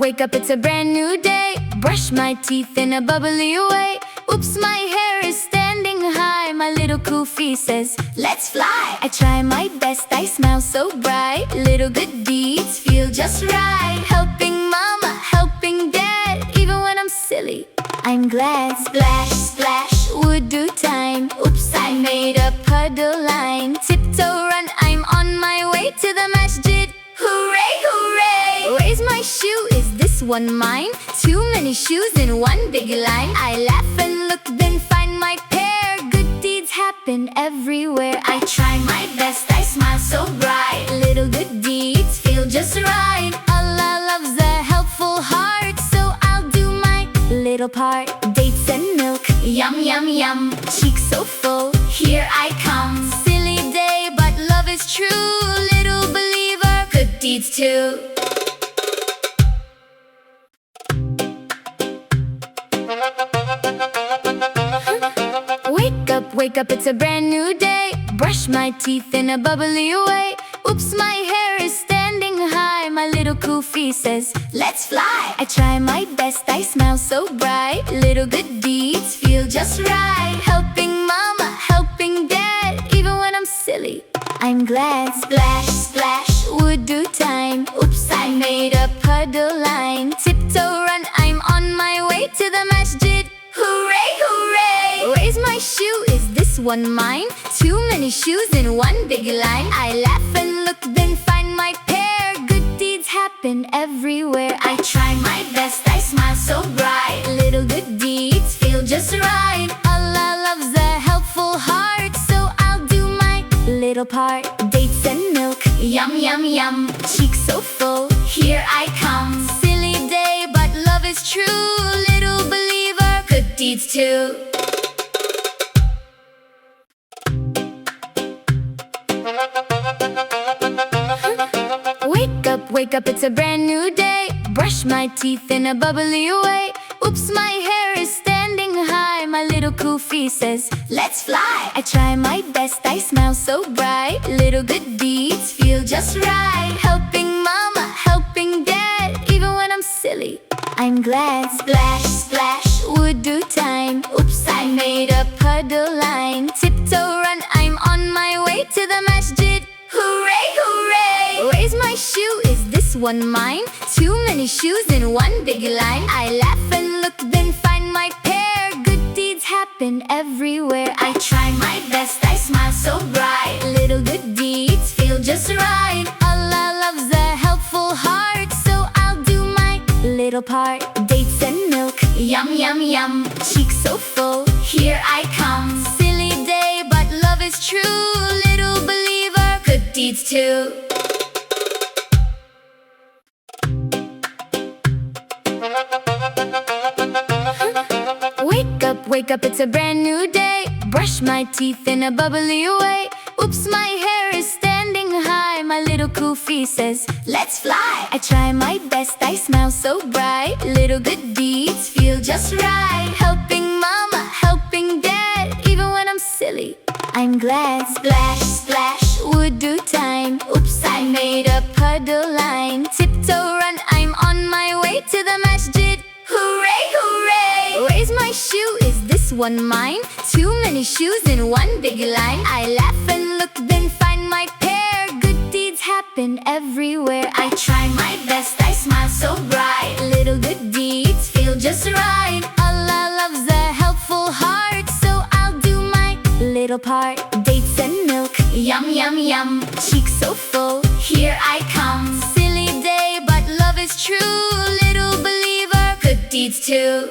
wake up, it's a brand new day. Brush my teeth in a bubbly way. Oops, my hair is standing high. My little kufi says, let's fly. I try my best, I smile so bright. Little good deeds feel just right. Helping mama, helping dad. Even when I'm silly, I'm glad. Splash, splash, wudu time. Oops, I made a puddle line. Tiptoe run, I'm on my way to the masjid. Hooray, hooray! Where's my shoe? Is this one mine? Too many shoes in one big line. I laugh and look, then find my pair. Good deeds happen everywhere. I try my best, I smile so bright. Little good deeds feel just right. Allah loves a helpful heart, so I'll do my little part. Dates and milk, yum, yum, yum. Cheeks so full, here I come. Silly day, but love is true. Little believer, good deeds too. Wake up, it's a brand new day. Brush my teeth in a bubbly way. Oops, my hair is standing high. My little kufi says, let's fly. I try my best, I smile so bright. Little good deeds feel just right. Helping mama, helping dad. Even when I'm silly, I'm glad. Splash, splash, wudu time. Oops, I made a puddle line. Tiptoe run, I'm on my way to the masjid. Hooray, hooray! Where's my shoe? Is this one mine? Too many shoes in one big line. I laugh and look, then find my pair. Good deeds happen everywhere. I try my best, I smile so bright. Little good deeds feel just right. Allah loves a helpful heart, so I'll do my little part. Dates and milk, yum, yum, yum. Cheeks so full, here I come. Silly day, but love is true. Little believer, good deeds too. Wake up, it's a brand new day. Brush my teeth in a bubbly way. Oops, my hair is standing high. My little kufi says, let's fly. I try my best, I smile so bright. Little good deeds feel just right. Helping mama, helping dad. Even when I'm silly, I'm glad. Splash, splash, wudu time. Oops, I made a puddle line. Tiptoe run, I'm on my way to the masjid. Hooray, hooray! Where's my shoe? Is this one mine? Too many shoes in one big line. I laugh and look, then find my pair. Good deeds happen everywhere. I try my best, I smile so bright. Little good deeds feel just right. Allah loves a helpful heart, so I'll do my little part. Dates and milk, yum, yum, yum. Cheeks so full, here I come. Silly day, but love is true. Little believer, good deeds too. Wake up, it's a brand new day. Brush my teeth in a bubbly way. Oops, my hair is standing high. My little kufi says, let's fly. I try my best, I smile so bright. Little good deeds feel just right. Helping mama, helping dad. Even when I'm silly, I'm glad. Splash, splash, wudu time. Oops, I made a puddle line. Tiptoe run, I'm on my way to the masjid. Hooray, hooray! Where's my shoe? Is this one mine? Too many shoes in one big line. I laugh and look, then find my pair. Good deeds happen everywhere. I try my best, I smile so bright. Little good deeds feel just right. Allah loves a helpful heart, so I'll do my little part. Dates and milk, yum, yum, yum. Cheeks so full, here I come. Silly day, but love is true. Little believer, good deeds too.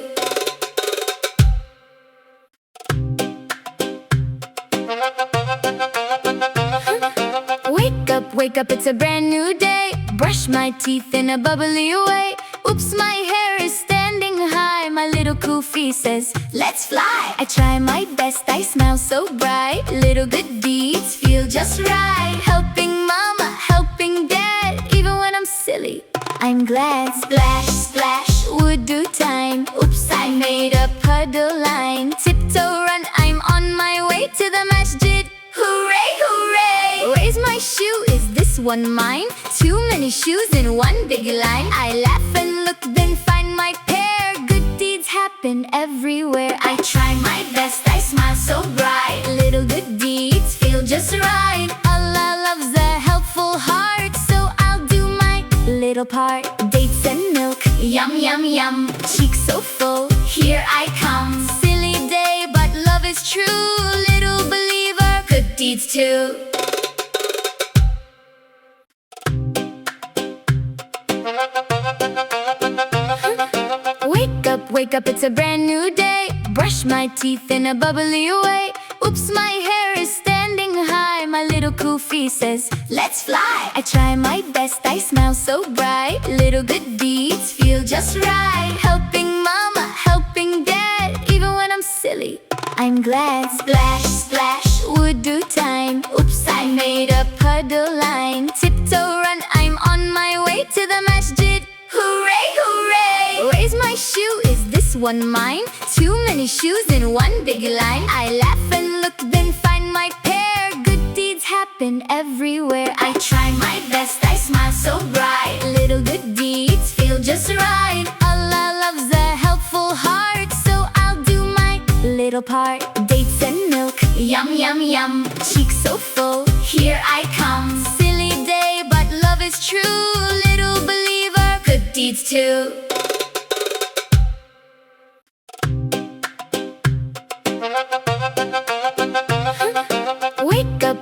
Wake up, it's a brand new day. Brush my teeth in a bubbly way. Oops, my hair is standing high. My little kufi says, let's fly. I try my best, I smile so bright. Little good deeds feel just right. Helping mama, helping dad. Even when I'm silly, I'm glad. Splash, splash, wudu time. Oops, I made a puddle line. Tiptoe run, I'm on my way to the masjid. Hooray, hooray! Where's my shoe? Is this one mine? Too many shoes in one big line. I laugh and and look, then find my pair. Good deeds happen everywhere. I try my best, I smile so bright. Little good deeds feel just right. Allah loves a helpful heart, so I'll do my little part. Dates and milk, yum yum yum. Cheeks so full, here I come. Silly day, but love is true. Little believer, good deeds too. Wake up, it's a brand new day. Brush my teeth in a bubbly way. Oops, my hair is standing high. My little kufi says, let's fly. I try my best, I smile so bright. Little good deeds feel just right. Helping mama, helping dad. Even when I'm silly, I'm glad. Splash, splash, wudu time. Oops, I made a puddle line. Tiptoe run, I'm on my way to the masjid. Hooray, hooray! Where's my shoe? Is this one mine? Too many shoes in one big line. I laugh and look, then find my pair. Good deeds happen everywhere. I try my best, I smile so bright. Little good deeds feel just right. Allah loves a helpful heart, so I'll do my little part. Dates and milk, yum yum yum. Cheeks so full, here I come. Silly day, but love is true. Little believer, good deeds too.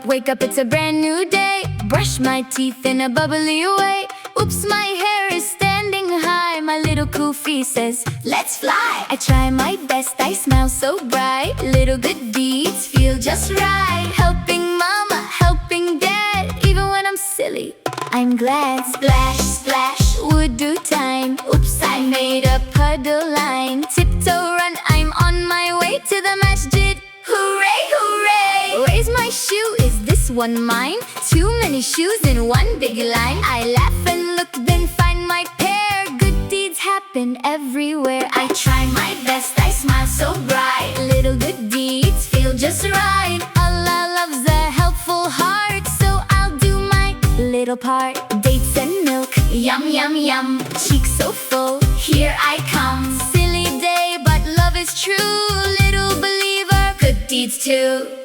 Wake up, it's a brand new day. Brush my teeth in a bubbly way. Oops, my hair is standing high. My little kufi says, let's fly. I try my best, I smile so bright. Little good deeds feel just right. Helping mama, helping dad. Even when I'm silly, I'm glad. Splash, splash, wudu time. Oops, I made a puddle line. Tiptoe run, I'm on my way to the masjid. Hooray, hooray! Where's my shoe? Is this one mine? Too many shoes in one big line. I laugh and look, then find my pair. Good deeds happen everywhere. I try my best, I smile so bright. Little good deeds feel just right. Allah loves a helpful heart, so I'll do my little part. Dates and milk, yum yum yum. Cheeks so full, here I come. Silly day, but love is true. Little believer, good deeds too.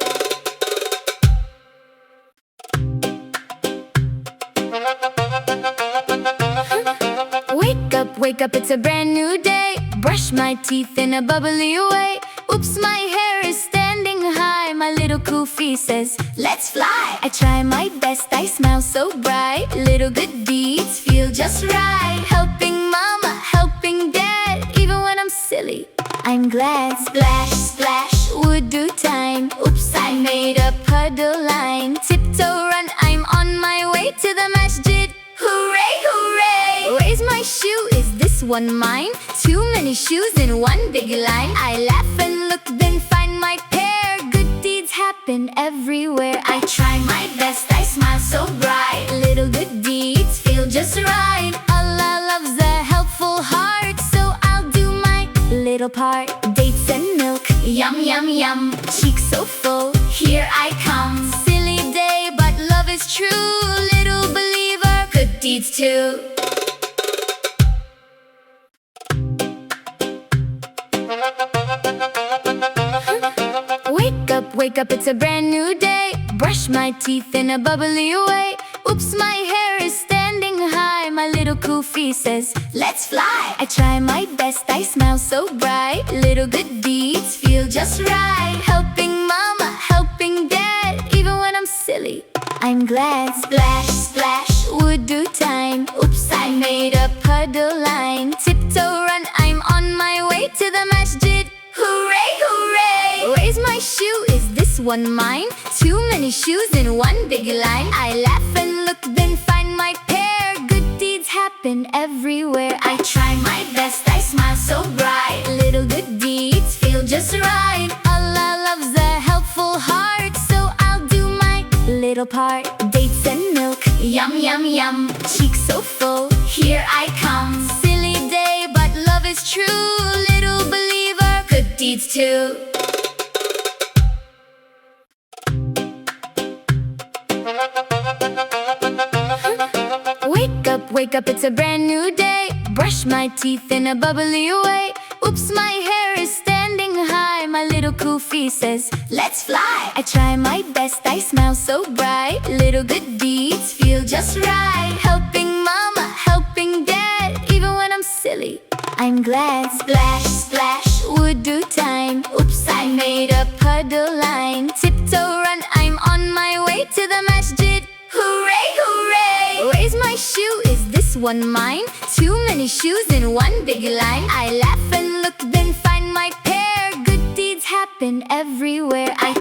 Wake up, it's a brand new day. Brush my teeth in a bubbly way. Oops, my hair is standing high. My little kufi says, let's fly. I try my best, I smile so bright. Little good deeds feel just right. Helping mama, helping dad. Even when I'm silly, I'm glad. Splash, splash, wudu time. Oops, I made a puddle line. Tiptoe run, I'm on my way to the masjid. Hooray, hooray! Where's my shoe? Is this one mine? Too many shoes in one big line. I laugh and look, then find my pair. Good deeds happen everywhere. I try my best, I smile so bright. Little good deeds feel just right. Allah loves a helpful heart, so I'll do my little part. Dates and milk, yum yum yum. Cheeks so full, here I come. Silly day, but love is true. Little believer, good deeds too. Wake up, it's a brand new day. Brush my teeth in a bubbly way. Oops, my hair is standing high. My little kufi says, let's fly. I try my best, I smile so bright. Little good deeds feel just right. Helping mama, helping dad. Even when I'm silly, I'm glad. Splash, splash, wudu time. Oops, I made a puddle line. Tiptoe run, I'm on my way to the masjid. Hooray, hooray! Where's my shoe? Is this one mine? Too many shoes in one big line. I laugh and look, then find my pair. Good deeds happen everywhere. I try my best, I smile so bright. Little good deeds feel just right. Allah loves a helpful heart, so I'll do my little part. Dates and milk, yum yum yum. Cheeks so full, here I come. Silly day, but love is true. Little believer, good deeds too. Wake up, it's a brand new day. brush my teeth in a bubbly way. Oops, my hair is standing high. My little kufi says, let's fly. I try my best, I smile so bright. Little good deeds feel just right. Helping mama, helping dad, even when I'm silly, I'm glad. Splash, splash, wudu time. Oops, I made a puddle line. Tiptoe run, I'm on my way to the masjid. Hooray, hooray! Where's my shoe? Is this one mine? Too many shoes in one big line. I laugh and look, then find my pair. Good deeds happen everywhere.